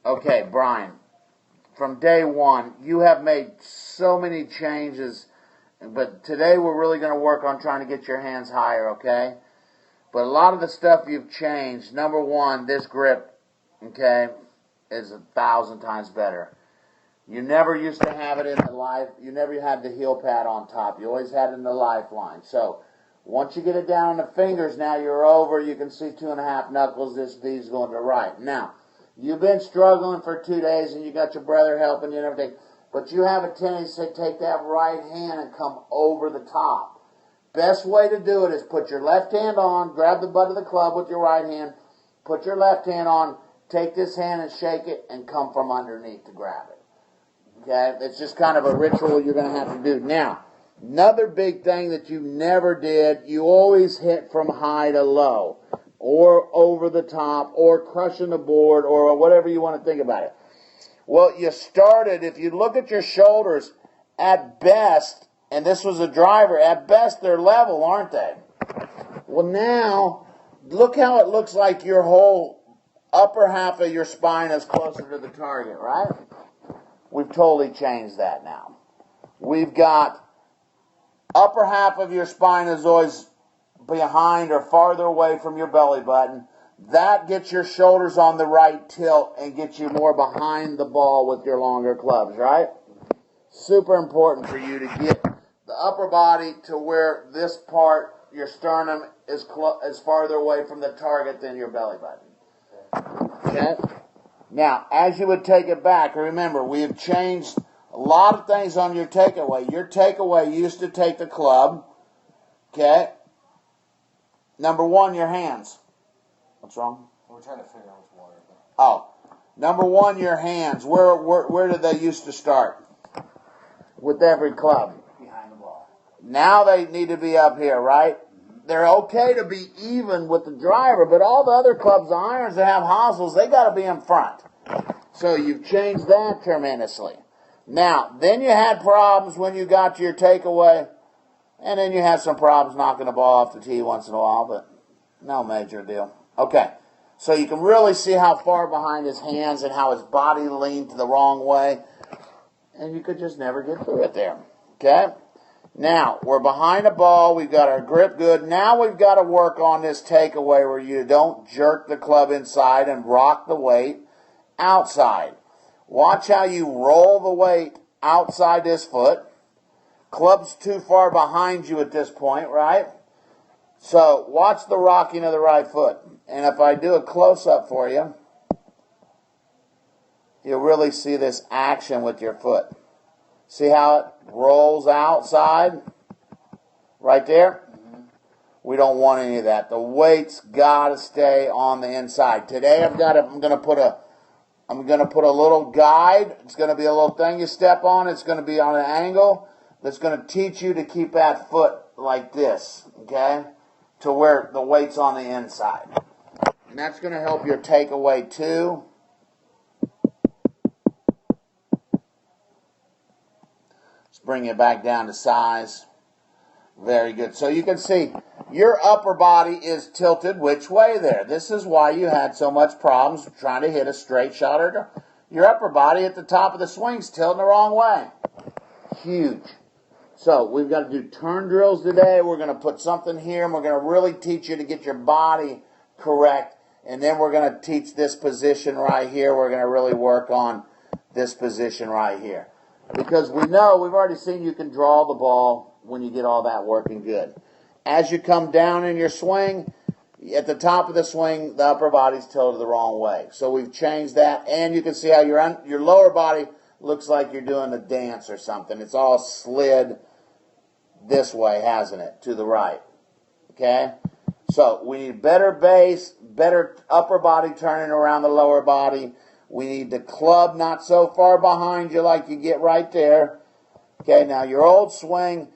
Okay, Brian, from day one, you have made so many changes, but today we're really going to work on trying to get your hands higher, okay? But a lot of the stuff you've changed, number one, this grip, okay, is 1,000 times better. You never used to have it in the life. You never had the heel pad on top. You always had it in the lifeline. So once you get it down on the fingers, now you're over. You can see 2.5 knuckles. This V's going to the right. Now, you've been struggling for 2 days, and you got your brother helping you and everything. But you have a tendency to take that right hand and come over the top. Best way to do it is put your left hand on, grab the butt of the club with your right hand, put your left hand on, take this hand and shake it, and come from underneath to grab it. Okay, it's just kind of a ritual you're going to have to do. Now, another big thing that you never did, you always hit from high to low, or over the top, or crushing the board, or whatever you want to think about it. Well, you started, if you look at your shoulders, at best, and this was a driver, at best they're level, aren't they? Well, now, look how it looks like your whole upper half of your spine is closer to the target, right? We've totally changed that now. We've got upper half of your spine is always behind or farther away from your belly button. That gets your shoulders on the right tilt and gets you more behind the ball with your longer clubs, right? Super important for you to get the upper body to where this part, your sternum, is farther away from the target than your belly button. Okay? Now, as you would take it back, remember, we have changed a lot of things on your takeaway. Your takeaway used to take the club, okay? Number one, your hands. What's wrong? We're trying to figure out what's water. Oh, number one, your hands. Where did they used to start? With every club. Behind the ball. Now they need to be up here, right? They're okay to be even with the driver, but all the other clubs, the irons that have hosels, they got to be in front. So you've changed that tremendously. Now, then you had problems when you got to your takeaway, and then you had some problems knocking the ball off the tee once in a while, but no major deal. Okay, so you can really see how far behind his hands and how his body leaned the wrong way, and you could just never get through it there. Okay? Now, we're behind the ball. We've got our grip good. Now we've got to work on this takeaway where you don't jerk the club inside and rock the weight outside. Watch how you roll the weight outside this foot. Club's too far behind you at this point, right? So watch the rocking of the right foot. And if I do a close-up for you, you'll really see this action with your foot. See how it rolls outside? Right there? Mm-hmm. We don't want any of that. The weight's got to stay on the inside. Today I'm going to put a little guide. It's going to be a little thing you step on. It's going to be on an angle that's going to teach you to keep that foot like this, okay? To where the weight's on the inside. And that's going to help your takeaway too. Bring it back down to size. Very good. So you can see your upper body is tilted which way there. This is why you had so much problems trying to hit a straight shot. Or your upper body at the top of the swing's tilting the wrong way. Huge. So we've got to do turn drills today. We're going to put something here, and we're going to really teach you to get your body correct. And then we're going to teach this position right here. We're going to really work on this position right here. Because we know, we've already seen you can draw the ball when you get all that working good. As you come down in your swing, at the top of the swing, the upper body's tilted the wrong way. So we've changed that, and you can see how your lower body looks like you're doing a dance or something. It's all slid this way, hasn't it, to the right. Okay? So we need better base, better upper body turning around the lower body. We need the club not so far behind you like you get right there. Okay, now your old swing,